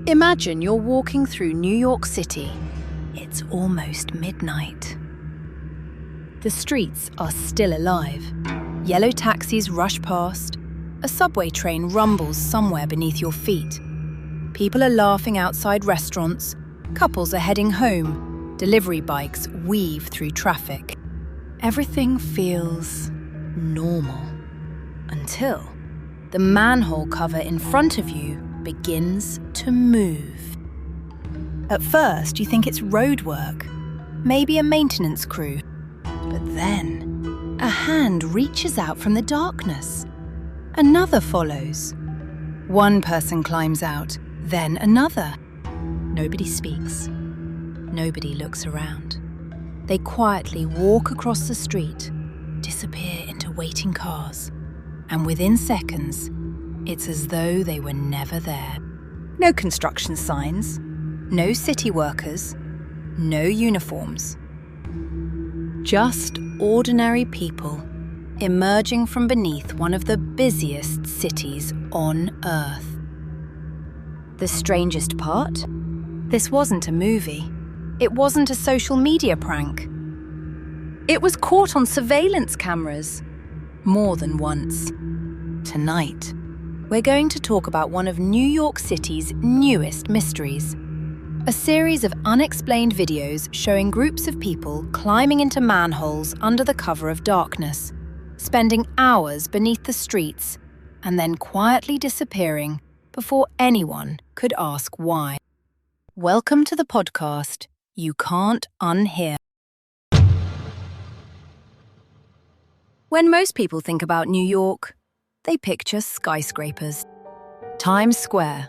Imagine you're walking through New York City. It's almost midnight. The streets are still alive. Yellow taxis rush past. A subway train rumbles somewhere beneath your feet. People are laughing outside restaurants. Couples are heading home. Delivery bikes weave through traffic. Everything feels normal. Until the manhole cover in front of you begins to move. At first, you think it's roadwork, maybe a maintenance crew. But then, a hand reaches out from the darkness. Another follows. One person climbs out, then another. Nobody speaks. Nobody looks around. They quietly walk across the street, disappear into waiting cars, and within seconds, it's as though they were never there. No construction signs, no city workers, no uniforms. Just ordinary people emerging from beneath one of the busiest cities on Earth. The strangest part? This wasn't a movie. It wasn't a social media prank. It was caught on surveillance cameras. More than once. Tonight, we're going to talk about one of New York City's newest mysteries. A series of unexplained videos showing groups of people climbing into manholes under the cover of darkness, spending hours beneath the streets, and then quietly disappearing before anyone could ask why. Welcome to the podcast, You Can't Unhear. When most people think about New York, they picture skyscrapers, Times Square,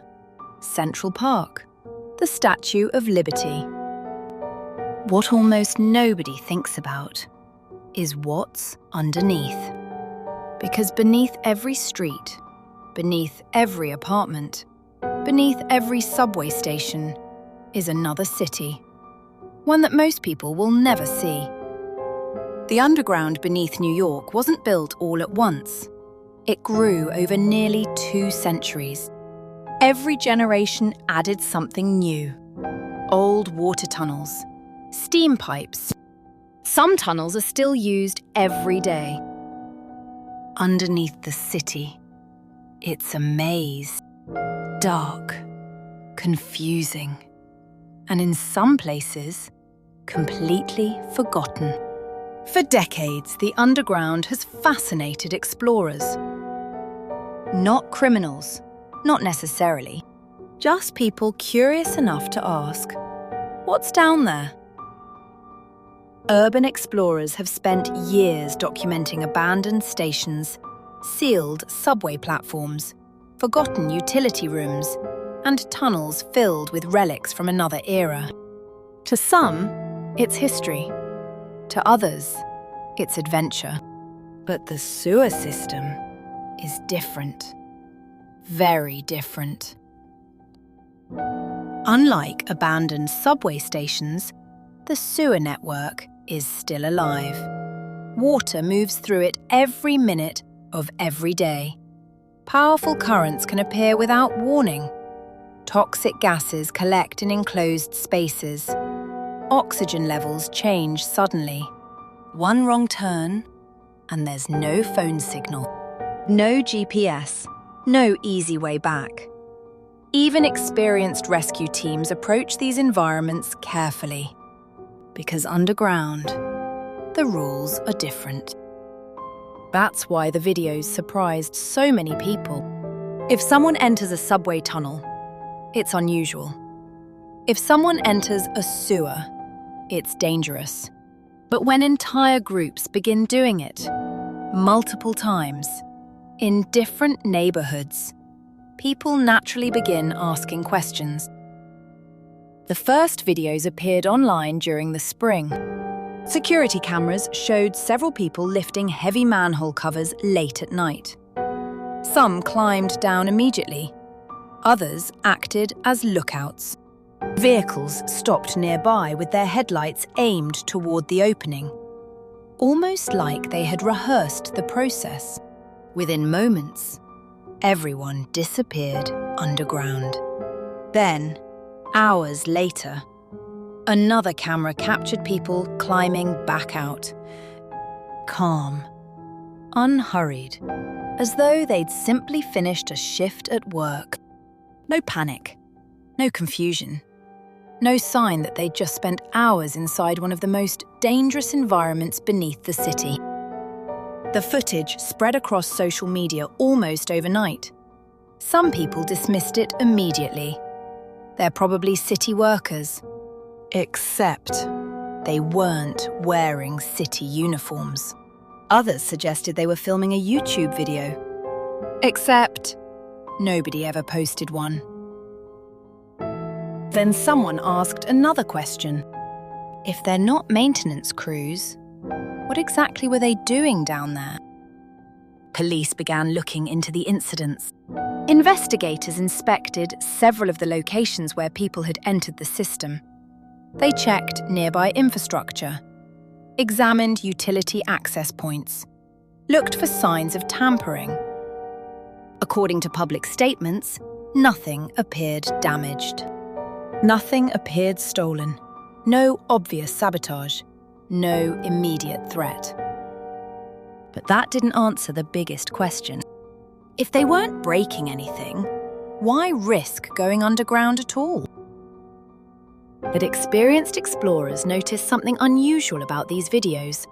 Central Park, the Statue of Liberty. What almost nobody thinks about is what's underneath. Because beneath every street, beneath every apartment, beneath every subway station is another city, one that most people will never see. The underground beneath New York wasn't built all at once. It grew over nearly 2 centuries. Every generation added something new. Old water tunnels, steam pipes. Some tunnels are still used every day. Underneath the city, it's a maze. Dark, confusing, and in some places, completely forgotten. For decades, the underground has fascinated explorers. Not criminals, not necessarily. Just people curious enough to ask, what's down there? Urban explorers have spent years documenting abandoned stations, sealed subway platforms, forgotten utility rooms, and tunnels filled with relics from another era. To some, it's history. To others, it's adventure. But the sewer system is different. Very different. Unlike abandoned subway stations, the sewer network is still alive. Water moves through it every minute of every day. Powerful currents can appear without warning. Toxic gases collect in enclosed spaces. Oxygen levels change suddenly. One wrong turn, and there's no phone signal. No GPS, no easy way back. Even experienced rescue teams approach these environments carefully. Because underground, the rules are different. That's why the videos surprised so many people. If someone enters a subway tunnel, it's unusual. If someone enters a sewer, it's dangerous. But when entire groups begin doing it, multiple times, in different neighborhoods, people naturally begin asking questions. The first videos appeared online during the spring. Security cameras showed several people lifting heavy manhole covers late at night. Some climbed down immediately. Others acted as lookouts. Vehicles stopped nearby with their headlights aimed toward the opening, almost like they had rehearsed the process. Within moments, everyone disappeared underground. Then, hours later, another camera captured people climbing back out. Calm, unhurried, as though they'd simply finished a shift at work. No panic, no confusion, no sign that they'd just spent hours inside one of the most dangerous environments beneath the city. The footage spread across social media almost overnight. Some people dismissed it immediately. They're probably city workers. Except they weren't wearing city uniforms. Others suggested they were filming a YouTube video. Except nobody ever posted one. Then someone asked another question. If they're not maintenance crews, what exactly were they doing down there? Police began looking into the incidents. Investigators inspected several of the locations where people had entered the system. They checked nearby infrastructure, examined utility access points, looked for signs of tampering. According to public statements, nothing appeared damaged. Nothing appeared stolen. No obvious sabotage. No immediate threat. But that didn't answer the biggest question. If they weren't breaking anything, why risk going underground at all? But experienced explorers noticed something unusual about these videos.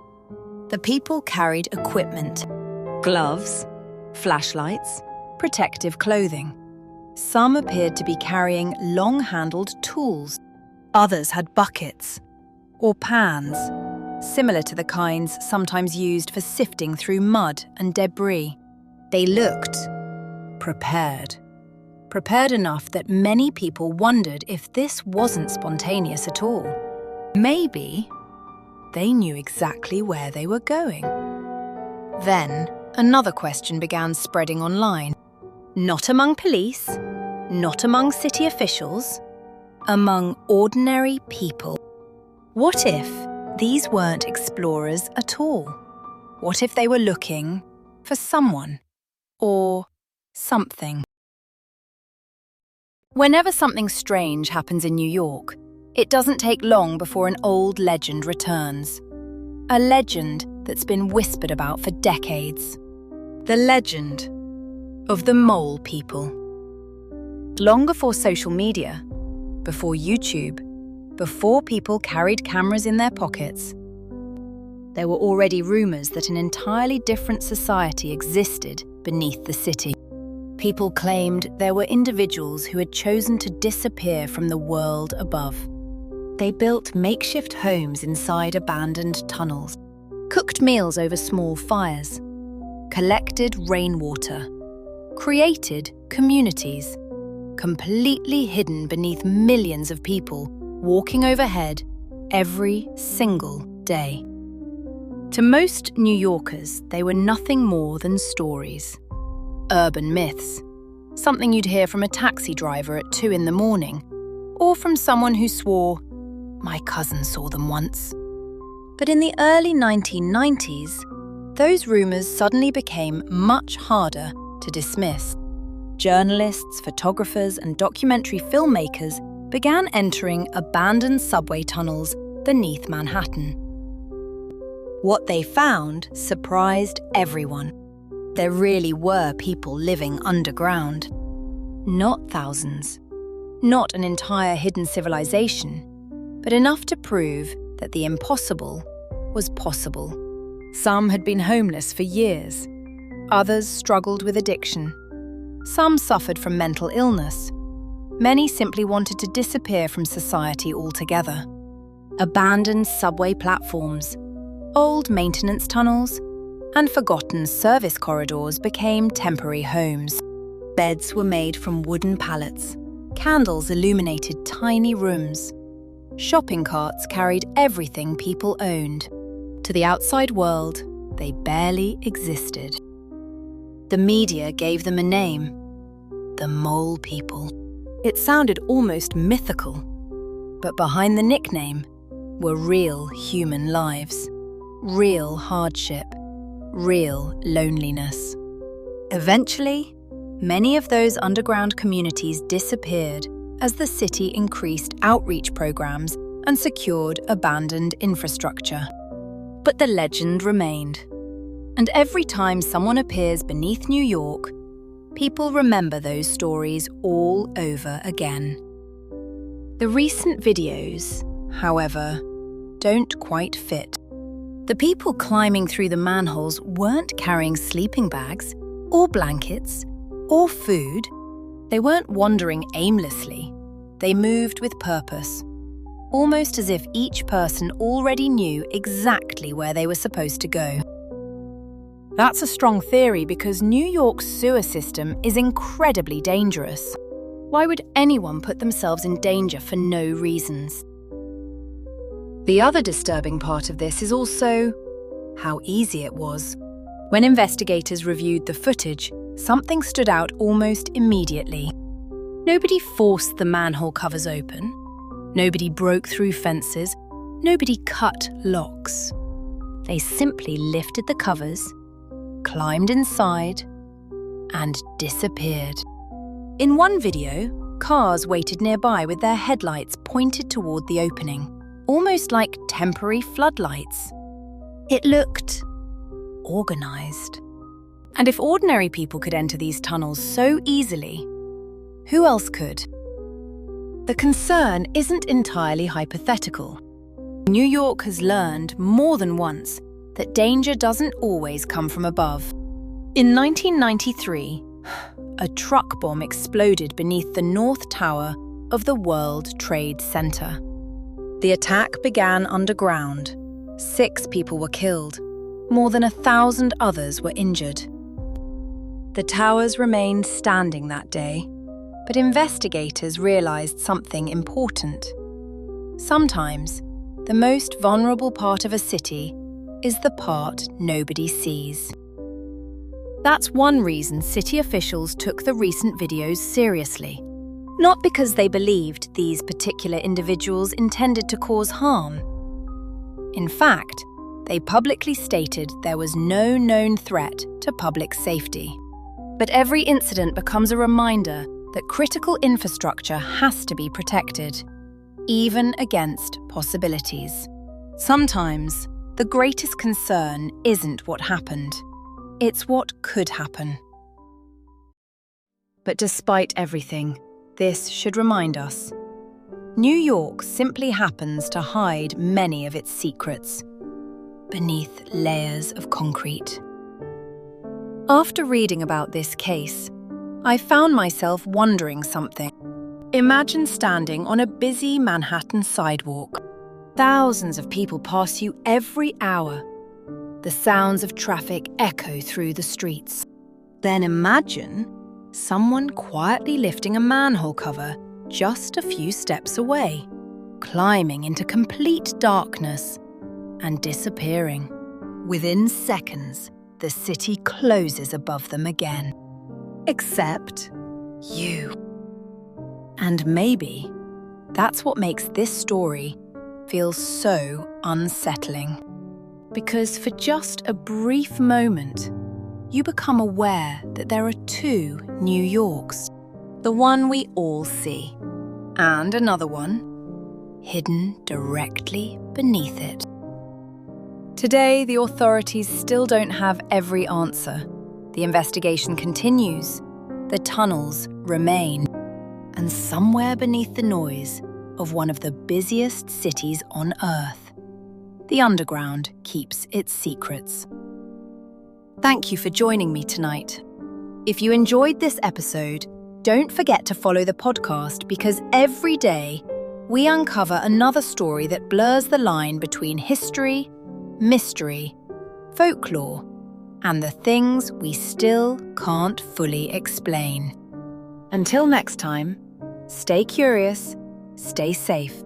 The people carried equipment: gloves, flashlights, protective clothing. Some appeared to be carrying long-handled tools. Others had buckets or pans, similar to the kinds sometimes used for sifting through mud and debris. They looked prepared. Prepared enough that many people wondered if this wasn't spontaneous at all. Maybe they knew exactly where they were going. Then another question began spreading online. Not among police, not among city officials, among ordinary people. What if these weren't explorers at all? What if they were looking for someone or something? Whenever something strange happens in New York, it doesn't take long before an old legend returns. A legend that's been whispered about for decades. The legend of the Mole People. Long before social media, before YouTube, before people carried cameras in their pockets, there were already rumors that an entirely different society existed beneath the city. People claimed there were individuals who had chosen to disappear from the world above. They built makeshift homes inside abandoned tunnels, cooked meals over small fires, collected rainwater, created communities, completely hidden beneath millions of people walking overhead every single day. To most New Yorkers, they were nothing more than stories. Urban myths, something you'd hear from a taxi driver at 2 a.m, or from someone who swore, "My cousin saw them once." But in the early 1990s, those rumours suddenly became much harder to dismiss. Journalists, photographers, and documentary filmmakers began entering abandoned subway tunnels beneath Manhattan. What they found surprised everyone. There really were people living underground. Not thousands, not an entire hidden civilization, but enough to prove that the impossible was possible. Some had been homeless for years. Others struggled with addiction. Some suffered from mental illness. Many simply wanted to disappear from society altogether. Abandoned subway platforms, old maintenance tunnels, and forgotten service corridors became temporary homes. Beds were made from wooden pallets. Candles illuminated tiny rooms. Shopping carts carried everything people owned. To the outside world, they barely existed. The media gave them a name: the Mole People. It sounded almost mythical, but behind the nickname were real human lives, real hardship, real loneliness. Eventually, many of those underground communities disappeared as the city increased outreach programs and secured abandoned infrastructure. But the legend remained. And every time someone appears beneath New York, people remember those stories all over again. The recent videos, however, don't quite fit. The people climbing through the manholes weren't carrying sleeping bags, or blankets, or food. They weren't wandering aimlessly. They moved with purpose, almost as if each person already knew exactly where they were supposed to go. That's a strong theory because New York's sewer system is incredibly dangerous. Why would anyone put themselves in danger for no reasons? The other disturbing part of this is also how easy it was. When investigators reviewed the footage, something stood out almost immediately. Nobody forced the manhole covers open. Nobody broke through fences. Nobody cut locks. They simply lifted the covers, climbed inside, and disappeared. In one video, cars waited nearby with their headlights pointed toward the opening, almost like temporary floodlights. It looked organized. And if ordinary people could enter these tunnels so easily, who else could? The concern isn't entirely hypothetical. New York has learned more than once that danger doesn't always come from above. In 1993, a truck bomb exploded beneath the North Tower of the World Trade Center. The attack began underground. 6 people were killed. More than 1,000 others were injured. The towers remained standing that day, but investigators realized something important. Sometimes, the most vulnerable part of a city is the part nobody sees. That's one reason city officials took the recent videos seriously. Not because they believed these particular individuals intended to cause harm. In fact, they publicly stated there was no known threat to public safety. But every incident becomes a reminder that critical infrastructure has to be protected, even against possibilities. Sometimes, the greatest concern isn't what happened, it's what could happen. But despite everything, this should remind us. New York simply happens to hide many of its secrets beneath layers of concrete. After reading about this case, I found myself wondering something. Imagine standing on a busy Manhattan sidewalk. Thousands of people pass you every hour. The sounds of traffic echo through the streets. Then imagine someone quietly lifting a manhole cover just a few steps away, climbing into complete darkness and disappearing. Within seconds, the city closes above them again. Except you. And maybe that's what makes this story feel so unsettling. Because for just a brief moment, you become aware that there are 2 New Yorks. The one we all see, and another one hidden directly beneath it. Today, the authorities still don't have every answer. The investigation continues. The tunnels remain. And somewhere beneath the noise of one of the busiest cities on Earth, the underground keeps its secrets. Thank you for joining me tonight. If you enjoyed this episode, don't forget to follow the podcast because every day we uncover another story that blurs the line between history, mystery, folklore, and the things we still can't fully explain. Until next time, stay curious, stay safe,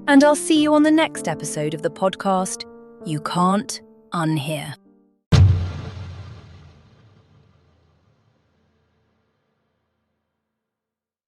and I'll see you on the next episode of the podcast You Can't Unhear.